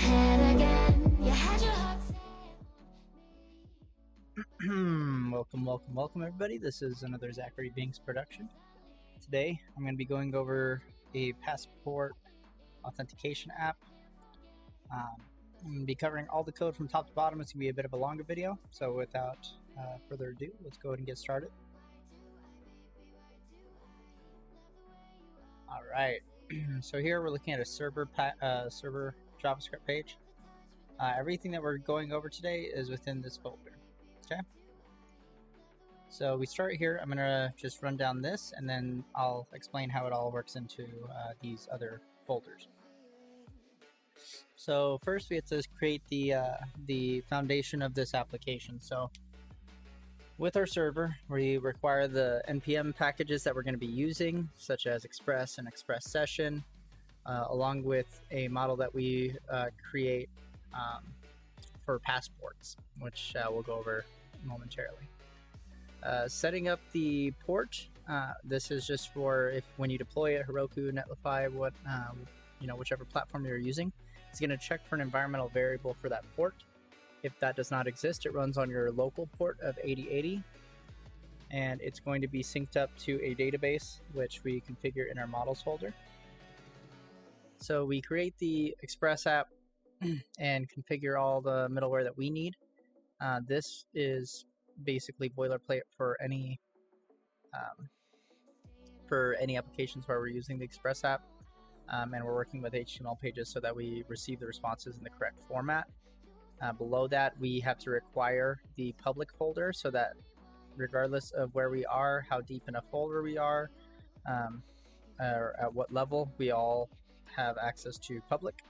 head again. You had your heart set. Welcome everybody. This is another Zachary Binks production. Today I'm going to be going over a passport authentication app. I'm going to be covering all the code from top to bottom. It's going to be a bit of a longer video, so without further ado, let's go ahead and get started. Alright, so here we're looking at a server JavaScript page. Everything that we're going over today is within this folder. Okay, so we start here. I'm gonna just run down this and then I'll explain how it all works into these other folders. So first we have to create the foundation of this application. So with our server, we require the npm packages that we're going to be using, such as Express and Express Session, along with a model that we create for passports, which we'll go over momentarily. Setting up the port. This is just for when you deploy it, Heroku, Netlify, whichever platform you're using. It's going to check for an environmental variable for that port. If that does not exist, it runs on your local port of 8080, and it's going to be synced up to a database, which we configure in our models folder. So we create the Express app and configure all the middleware that we need. This is basically boilerplate for any applications where we're using the Express app, and we're working with HTML pages so that we receive the responses in the correct format. Below that, we have to require the public folder so that regardless of where we are, how deep in a folder we are, or at what level, we all have access to public,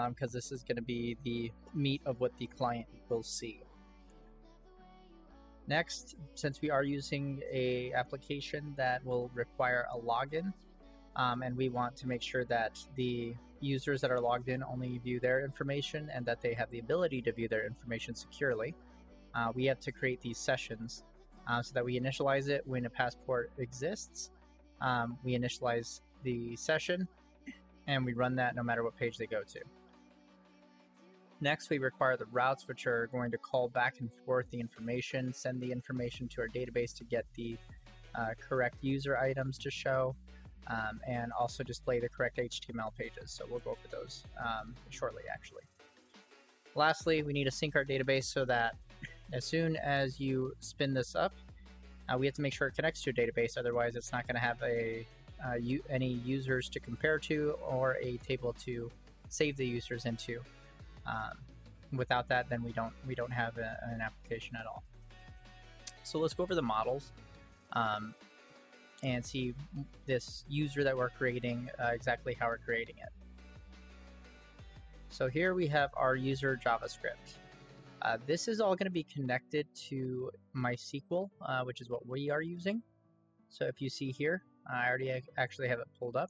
because this is going to be the meat of what the client will see. Next, since we are using a application that will require a login, and we want to make sure that the users that are logged in only view their information and that they have the ability to view their information securely, we have to create these sessions so that we initialize it when a passport exists. We initialize the session and we run that no matter what page they go to. Next, we require the routes, which are going to call back and forth the information, send the information to our database to get the correct user items to show, and also display the correct HTML pages. So we'll go over those shortly, actually. Lastly, we need to sync our database so that as soon as you spin this up, we have to make sure it connects to a database. Otherwise, it's not going to have any users to compare to or a table to save the users into. Without that, then we don't have an application at all. So let's go over the models and see this user that we're creating, exactly how we're creating it. So here we have our user JavaScript. This is all going to be connected to MySQL, which is what we are using. So if you see here, I already actually have it pulled up.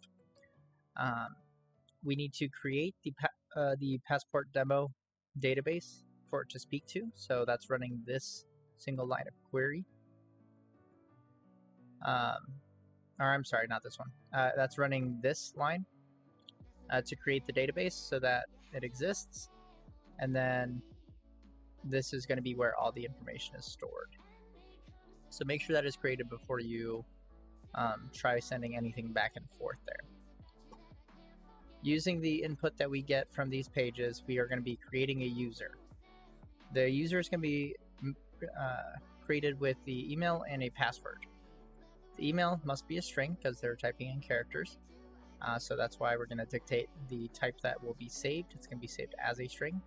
We need to create the passport demo database for it to speak to. So that's running this single line of query. Or I'm sorry, not this one. That's running this line to create the database so that it exists. And then this is going to be where all the information is stored. So make sure that is created before you try sending anything back and forth there. Using the input that we get from these pages, we are going to be creating a user. The user is going to be created with the email and a password. The email must be a string because they're typing in characters. So that's why we're going to dictate the type that will be saved. It's going to be saved as a string.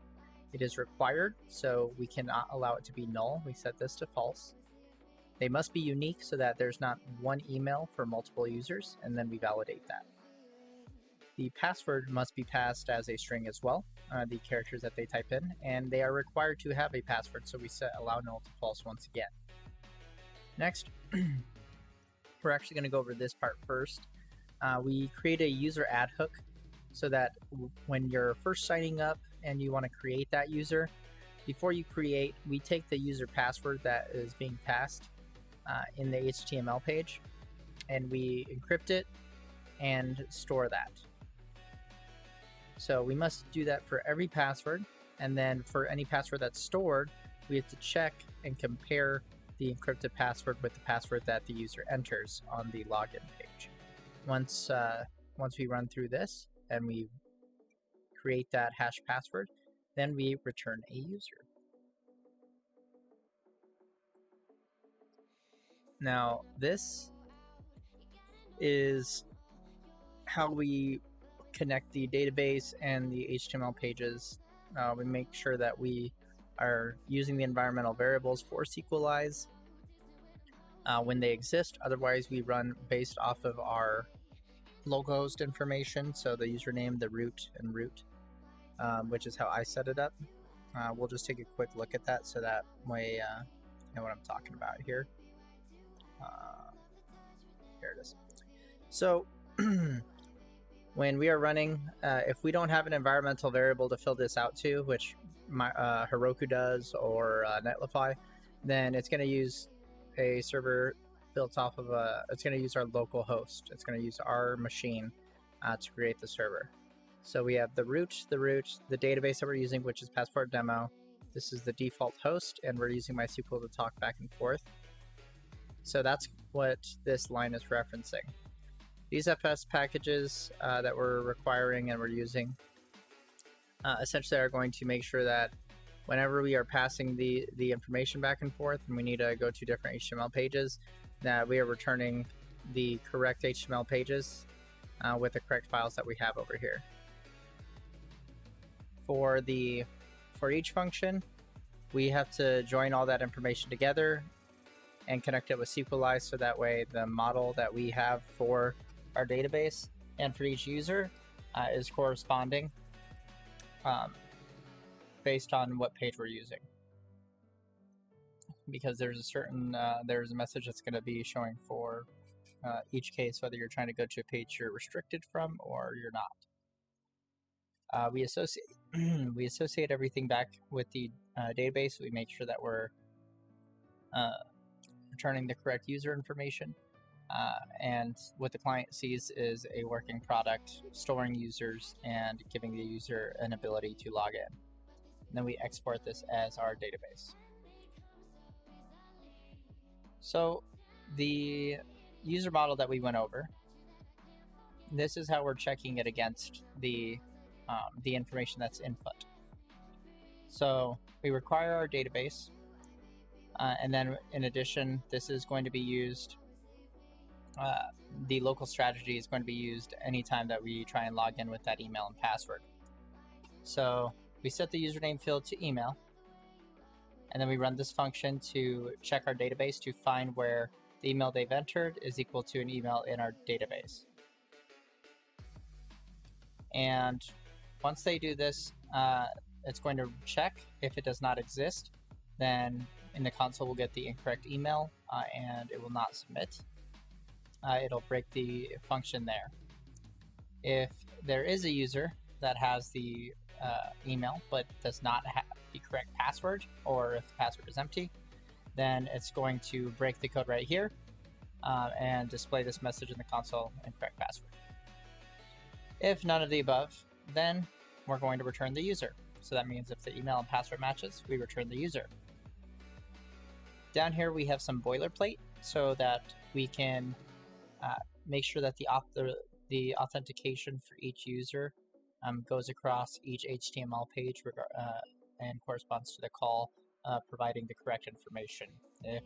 It is required, so we cannot allow it to be null. We set this to false. They must be unique so that there's not one email for multiple users, and then we validate that. The password must be passed as a string as well, the characters that they type in, and they are required to have a password, so we set allow null to false once again. Next, we're actually going to go over this part first. We create a user ad hook so that when you're first signing up and you want to create that user, before you create, we take the user password that is being passed in the HTML page and we encrypt it and store that. So we must do that for every password, and then for any password that's stored, we have to check and compare the encrypted password with the password that the user enters on the login page. Once we run through this and we create that hash password, then we return a user. Now, this is how we connect the database and the HTML pages. We make sure that we are using the environmental variables for Sequelize when they exist. Otherwise, we run based off of our localhost information, so the username, the root, and root, which is how I set it up. We'll just take a quick look at that so that way you know what I'm talking about here. Here it is. So when we are running, if we don't have an environmental variable to fill this out to, which Heroku does or Netlify, then it's going to use a server built off of it's going to use our local host. It's going to use our machine to create the server. So we have the root, the database that we're using, which is Passport Demo. This is the default host, and we're using MySQL to talk back and forth. So that's what this line is referencing. These FS packages that we're requiring and we're using essentially are going to make sure that whenever we are passing the information back and forth and we need to go to different HTML pages, that we are returning the correct HTML pages with the correct files that we have over here. For each function, we have to join all that information together and connect it with Sequelize, so that way the model that we have for our database and for each user is corresponding based on what page we're using. Because there's a certain there's a message that's going to be showing for each case, whether you're trying to go to a page you're restricted from or you're not. We associate everything back with the database. We make sure that we're returning the correct user information, and what the client sees is a working product storing users and giving the user an ability to log in. And then we export this as our database. So the user model that we went over, this is how we're checking it against the information that's input. So we require our database, and then in addition, this is going to be used, the local strategy is going to be used anytime that we try and log in with that email and password. So we set the username field to email, and then we run this function to check our database to find where the email they've entered is equal to an email in our database. And once they do this, it's going to check. If it does not exist, then in the console we'll get the incorrect email and it will not submit. It'll break the function there. If there is a user that has the email but does not have the correct password, or if the password is empty, then it's going to break the code right here and display this message in the console, incorrect password. If none of the above, then we're going to return the user. So that means if the email and password matches, we return the user. Down here we have some boilerplate so that we can make sure that the authentication for each user goes across each HTML page and corresponds to the call providing the correct information. If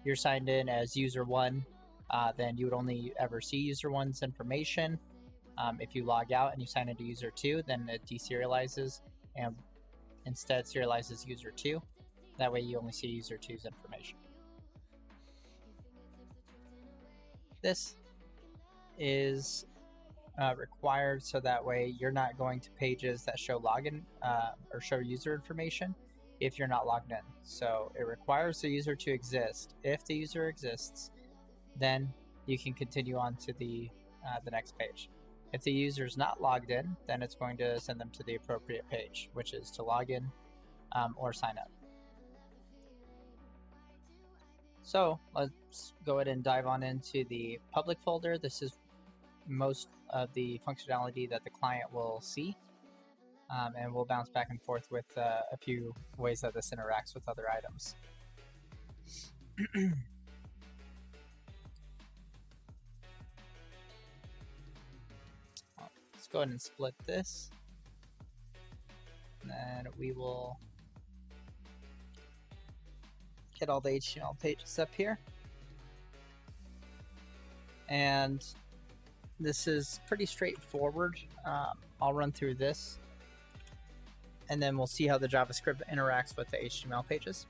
you're signed in as user 1, then you would only ever see user 1's information. If you log out and you sign into user 2, then it deserializes and instead serializes user 2. That way you only see user 2's information. This is required so that way you're not going to pages that show login or show user information if you're not logged in. So it requires the user to exist. If the user exists, then you can continue on to the next page. If the user is not logged in, then it's going to send them to the appropriate page, which is to log in or sign up. So let's go ahead and dive on into the public folder. This is most of the functionality that the client will see. and we'll bounce back and forth with a few ways that this interacts with other items. Let's go ahead and split this, and then we will get all the HTML pages up here. And this is pretty straightforward. I'll run through this, and then we'll see how the JavaScript interacts with the HTML pages.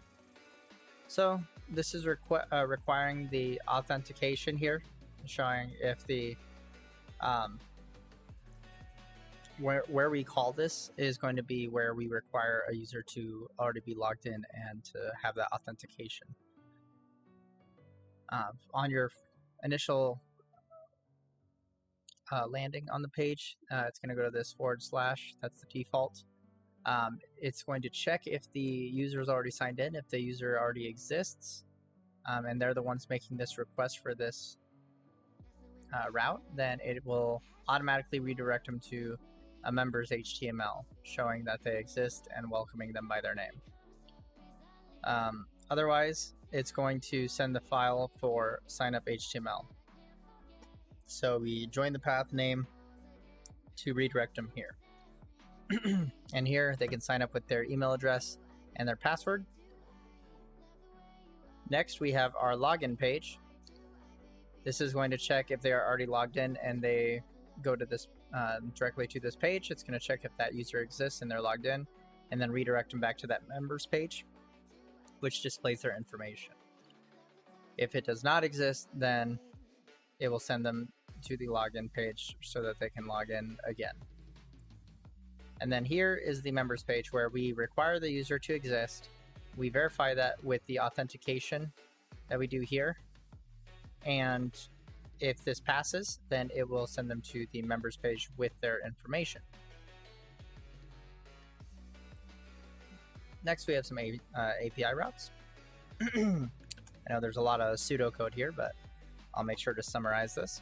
So this is requiring the authentication here, showing if the where we call this is going to be where we require a user to already be logged in and to have that authentication. On your initial landing on the page, it's going to go to this /, that's the default. It's going to check if the user is already signed in, if the user already exists, and they're the ones making this request for this route, then it will automatically redirect them to a member's HTML, showing that they exist and welcoming them by their name. Otherwise, it's going to send the file for signup HTML. So we join the path name to redirect them here. And here they can sign up with their email address and their password. Next, we have our login page. This is going to check if they are already logged in and they go to this directly to this page. It's going to check if that user exists and they're logged in, and then redirect them back to that members page, which displays their information. If it does not exist, then it will send them to the login page so that they can log in again. And then here is the members page where we require the user to exist. We verify that with the authentication that we do here. And if this passes, then it will send them to the members page with their information. Next, we have some API routes. I know there's a lot of pseudocode here, but I'll make sure to summarize this.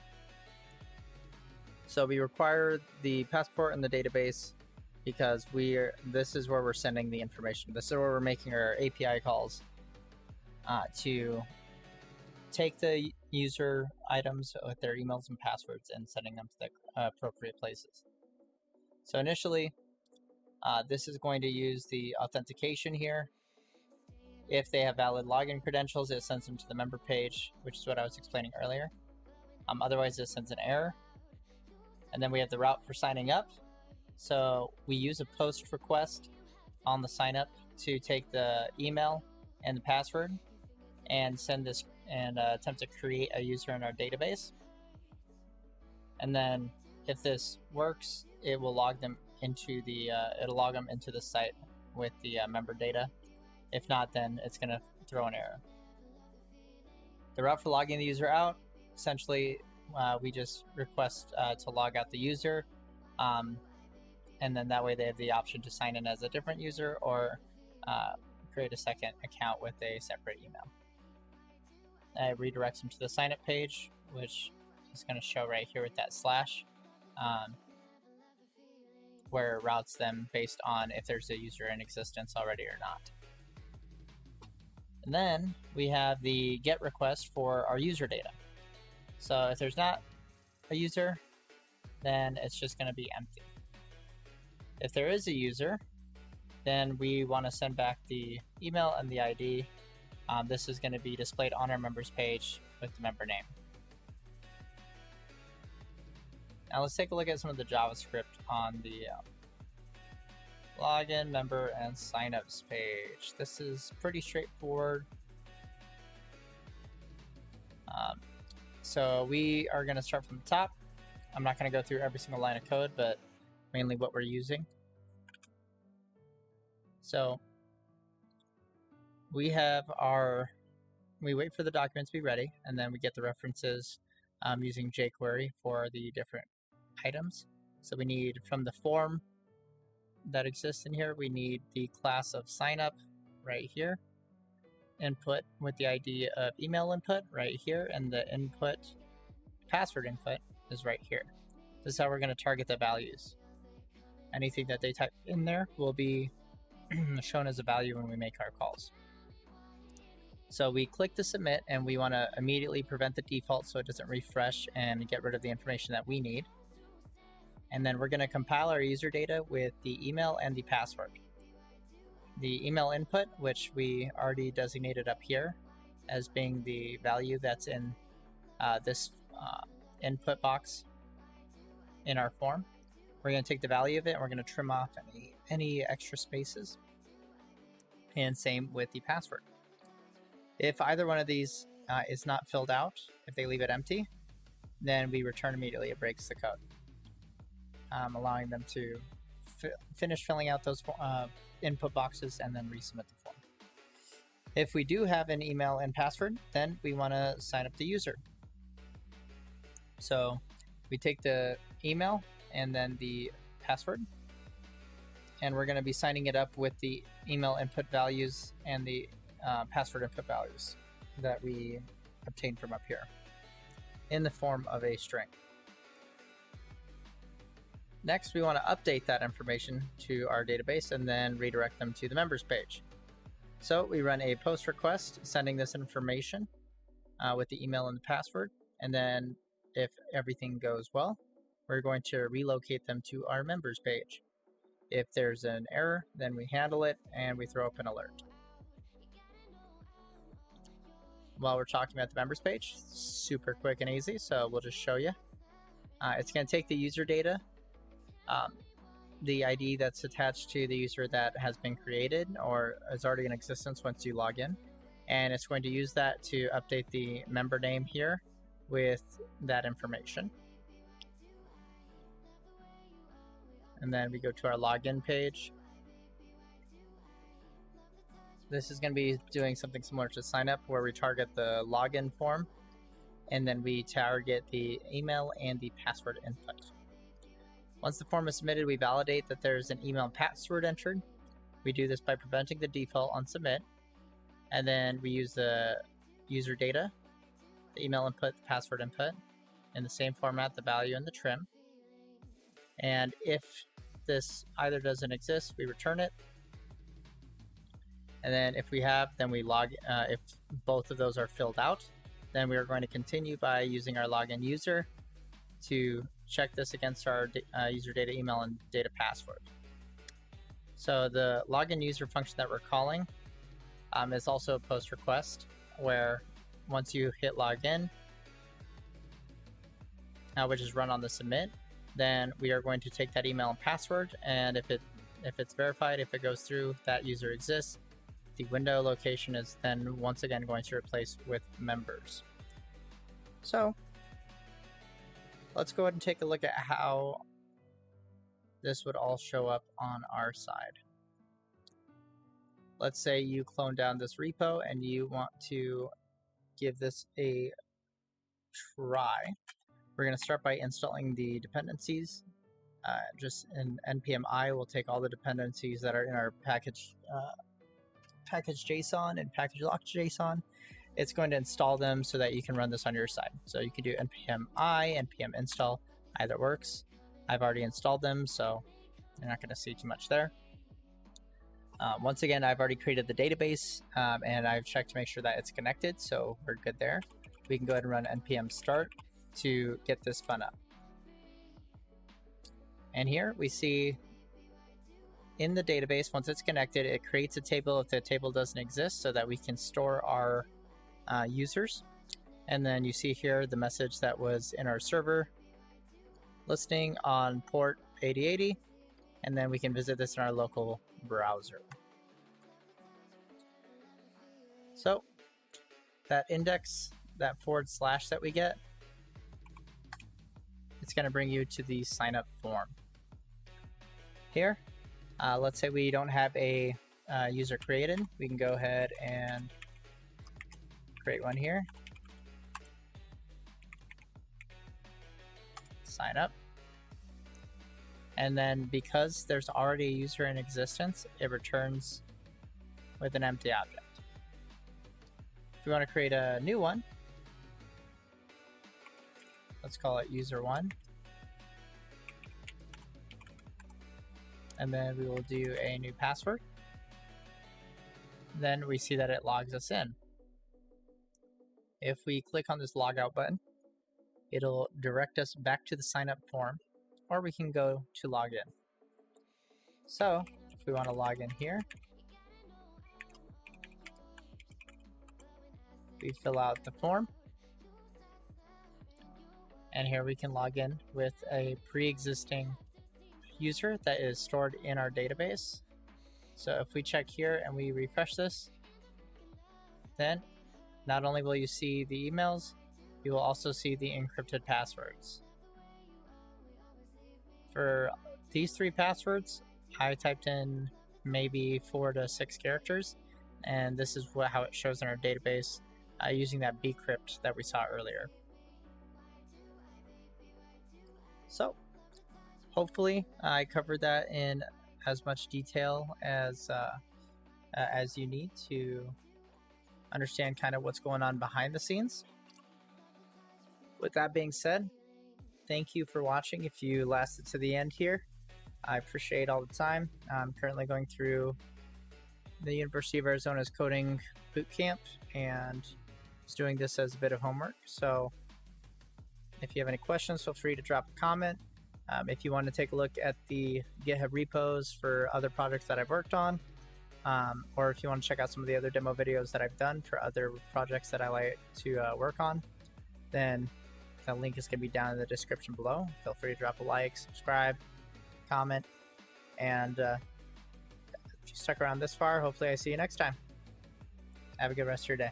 So we require the passport in the database because this is where we're sending the information. This is where we're making our API calls to take the user items with their emails and passwords and sending them to the appropriate places. So initially, this is going to use the authentication here. If they have valid login credentials, it sends them to the member page, which is what I was explaining earlier. Otherwise, it sends an error. And then we have the route for signing up. So we use a post request on the sign up to take the email and the password and send this and attempt to create a user in our database. And then if this works, it will log them into the it'll log them into the site with the member data. If not, then it's going to throw an error. The route for logging the user out, essentially, we just request to log out the user, and then that way they have the option to sign in as a different user or create a second account with a separate email. It redirects them to the sign up page, which is going to show right here with that /, where it routes them based on if there's a user in existence already or not. And then we have the GET request for our user data. So if there's not a user, then it's just going to be empty. If there is a user, then we want to send back the email and the ID. This is going to be displayed on our members page with the member name. Now let's take a look at some of the JavaScript on the login, member, and signups page. This is pretty straightforward. So we are going to start from the top. I'm not going to go through every single line of code, but mainly what we're using. So we wait for the document to be ready, and then we get the references using jQuery for the different items. So we need, from the form that exists in here, we need the class of signup right here, input with the ID of email input right here, and the input password input is right here. This is how we're going to target the values. anything that they type in there will be shown as a value when we make our calls. So we click to submit, and we want to immediately prevent the default so it doesn't refresh and get rid of the information that we need. And then we're going to compile our user data with the email and the password. The email input, which we already designated up here as being the value that's in this input box in our form. We're going to take the value of it and we're going to trim off any extra spaces. And same with the password. If either one of these is not filled out, if they leave it empty, then we return immediately. It breaks the code, allowing them to finish filling out those input boxes and then resubmit the form. If we do have an email and password, then we want to sign up the user. So we take the email and then the password, and we're going to be signing it up with the email input values and the password input values that we obtained from up here in the form of a string. Next, we want to update that information to our database and then redirect them to the members page. So we run a post request sending this information with the email and the password, and then if everything goes well, we're going to relocate them to our members page. If there's an error, then we handle it and we throw up an alert. While we're talking about the members page, super quick and easy, so we'll just show you. It's going to take the user data, the ID that's attached to the user that has been created or is already in existence once you log in, and it's going to use that to update the member name here with that information. And then we go to our login page. This is going to be doing something similar to sign up, where we target the login form and then we target the email and the password input. Once the form is submitted, we validate that there's an email and password entered. We do this by preventing the default on submit, and then we use the user data, the email input, the password input, in the same format, the value and the trim. And if this either doesn't exist, we return it. And then if we have, then we log, if both of those are filled out, then we are going to continue by using our login user to check this against our user data, email, and data password. So the login user function that we're calling is also a post request, where once you hit login, which is run on the submit, then we are going to take that email and password, and if it's verified, if it goes through, that user exists, the window location is then once again going to replace with members. So let's go ahead and take a look at how this would all show up on our side. Let's say you clone down this repo and you want to give this a try. We're going to start by installing the dependencies. Just in npm I, we'll take all the dependencies that are in our package JSON and package lock JSON. It's going to install them so that you can run this on your side. So you can do npm I, npm install, either works. I've already installed them, so you're not going to see too much there. Once again, I've already created the database and I've checked to make sure that it's connected, so we're good there. We can go ahead and run npm start to get this spun up. And here we see in the database, once it's connected, it creates a table if the table doesn't exist so that we can store our users. And then you see here the message that was in our server listing on port 8080, and then we can visit this in our local browser. So that index, that / that we get, it's going to bring you to the sign up form. Here, let's say we don't have a user created. We can go ahead and create one here. Sign up. And then because there's already a user in existence, it returns with an empty object. If we want to create a new one, let's call it user1. and then we will do a new password. Then we see that it logs us in. If we click on this logout button, it'll direct us back to the sign up form, or we can go to login. So if we want to log in here, we fill out the form, and here we can log in with a pre-existing user that is stored in our database. So if we check here and we refresh this, then not only will you see the emails, you will also see the encrypted passwords. For these 3 passwords, I typed in maybe 4 to 6 characters, and this is how it shows in our database using that bcrypt that we saw earlier. So hopefully I covered that in as much detail as you need to understand kind of what's going on behind the scenes. With that being said, thank you for watching. If you lasted to the end here, I appreciate all the time. I'm currently going through the University of Arizona's coding bootcamp and was doing this as a bit of homework. So if you have any questions, feel free to drop a comment. If you want to take a look at the GitHub repos for other projects that I've worked on, or if you want to check out some of the other demo videos that I've done for other projects that I like to work on, then the link is going to be down in the description below. Feel free to drop a like, subscribe, comment, and if you stuck around this far, hopefully I see you next time. Have a good rest of your day.